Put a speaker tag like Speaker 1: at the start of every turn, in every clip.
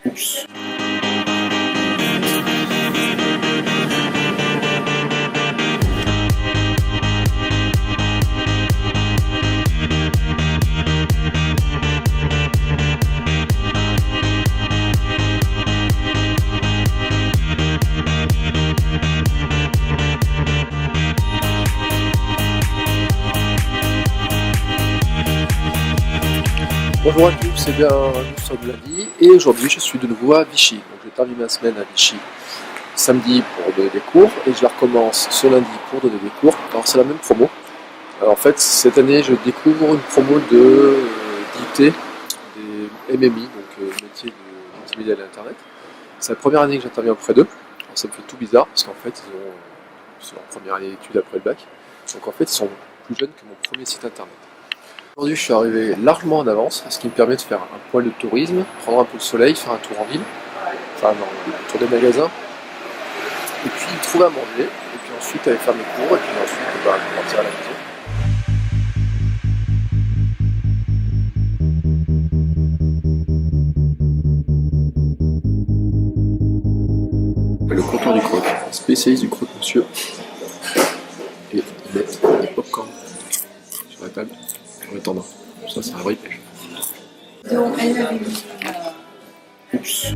Speaker 1: Oups. Bonjour à tous, c'est bien, nous sommes lundi et aujourd'hui je suis de nouveau à Vichy. Donc j'ai terminé ma semaine à Vichy samedi pour donner des cours et je la recommence ce lundi pour donner des cours. Alors c'est la même promo. Alors, en fait cette année je découvre une promo de d'IT, des MMI, donc métier de multimédia et d'internet. C'est la première année que j'interviens auprès d'eux. Alors ça me fait tout bizarre parce qu'en fait c'est leur première année d'études après le bac. Donc en fait ils sont plus jeunes que mon premier site internet. Aujourd'hui, je suis arrivé largement en avance, ce qui me permet de faire un poil de tourisme, prendre un peu de soleil, faire un tour en ville, enfin non, un tour des magasins, et puis trouver à manger, et puis ensuite aller faire mes cours, et puis ensuite partir à la maison. Le comptoir du croque, spécialiste du croque-monsieur, et ils mettent des popcorn sur la table. En attendant, ça c'est un vrai pêche. Oups.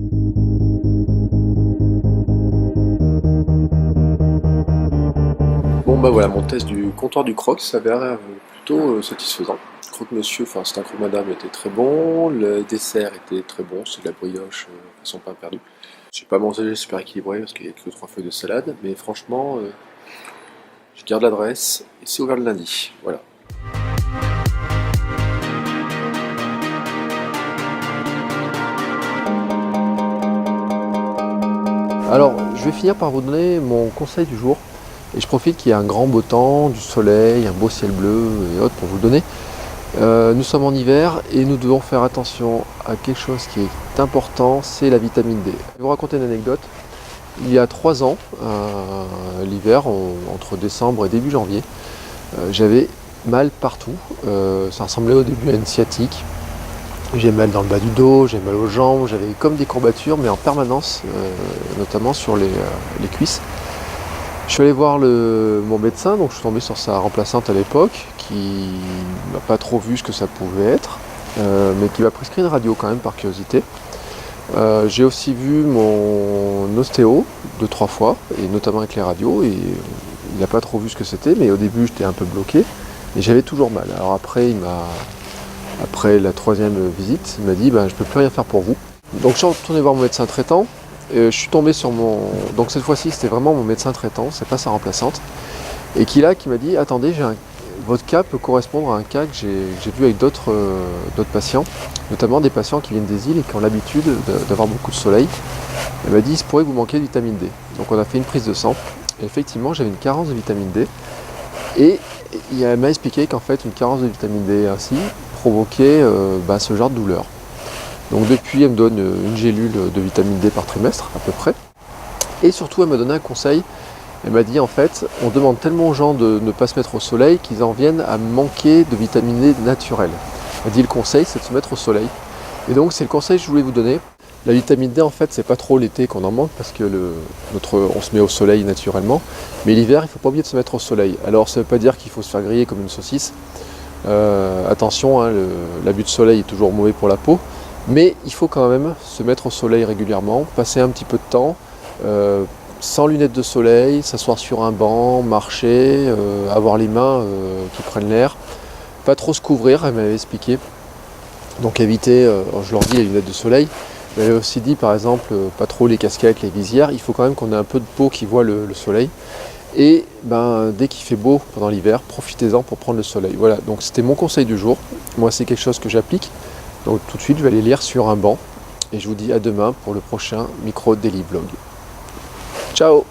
Speaker 1: Bon bah voilà, mon test du comptoir du croque s'avère plutôt satisfaisant. Le croque-monsieur, enfin c'est un croque-madame, était très bon, le dessert était très bon, c'est de la brioche façon pain perdu. J'ai pas mangé super équilibré parce qu'il y a que 3 feuilles de salade, mais franchement, je garde l'adresse et c'est ouvert le lundi, voilà. Alors, je vais finir par vous donner mon conseil du jour. Et je profite qu'il y a un grand beau temps, du soleil, un beau ciel bleu et autres pour vous le donner. Nous sommes en hiver et nous devons faire attention à quelque chose qui est important, c'est la vitamine D. Je vais vous raconter une anecdote. Il y a 3 ans, l'hiver, entre décembre et début janvier, j'avais mal partout. Ça ressemblait au début à une sciatique. J'ai mal dans le bas du dos, j'ai mal aux jambes, j'avais comme des courbatures, mais en permanence, notamment sur les cuisses. Je suis allé voir mon médecin, donc je suis tombé sur sa remplaçante à l'époque, qui m'a pas trop vu ce que ça pouvait être, mais qui m'a prescrit une radio quand même par curiosité. J'ai aussi vu mon ostéo 2-3 fois, et notamment avec les radios, et il n'a pas trop vu ce que c'était, mais au début j'étais un peu bloqué, et j'avais toujours mal. Alors après après la 3e visite, il m'a dit je ne peux plus rien faire pour vous. Donc je suis retourné voir mon médecin traitant. Je suis tombé sur donc cette fois-ci c'était vraiment mon médecin traitant, c'est pas sa remplaçante. Et qui m'a dit attendez, votre cas peut correspondre à un cas que j'ai vu avec d'autres patients, notamment des patients qui viennent des îles et qui ont l'habitude d'avoir beaucoup de soleil. Elle m'a dit il se pourrait que vous manquiez de vitamine D. Donc on a fait une prise de sang. Et effectivement j'avais une carence de vitamine D. Et elle m'a expliqué qu'en fait une carence de vitamine D ainsi provoquer ce genre de douleur. Donc depuis elle me donne une gélule de vitamine D par trimestre à peu près. Et surtout elle m'a donné un conseil, elle m'a dit en fait on demande tellement aux gens de ne pas se mettre au soleil qu'ils en viennent à manquer de vitamine D naturelle. Elle m'a dit le conseil c'est de se mettre au soleil. Et donc c'est le conseil que je voulais vous donner. La vitamine D en fait c'est pas trop l'été qu'on en manque parce que on se met au soleil naturellement. Mais l'hiver il ne faut pas oublier de se mettre au soleil. Alors ça ne veut pas dire qu'il faut se faire griller comme une saucisse. Attention, l'abus de soleil est toujours mauvais pour la peau, mais il faut quand même se mettre au soleil régulièrement, passer un petit peu de temps, sans lunettes de soleil, s'asseoir sur un banc, marcher, avoir les mains qui prennent l'air, pas trop se couvrir, elle m'avait expliqué. Donc éviter, je leur dis les lunettes de soleil, mais elle avait aussi dit par exemple pas trop les casquettes, les visières, il faut quand même qu'on ait un peu de peau qui voit le soleil. Et dès qu'il fait beau pendant l'hiver, profitez-en pour prendre le soleil. Voilà, donc c'était mon conseil du jour. Moi, c'est quelque chose que j'applique. Donc tout de suite, je vais aller lire sur un banc. Et je vous dis à demain pour le prochain Micro Daily Blog. Ciao!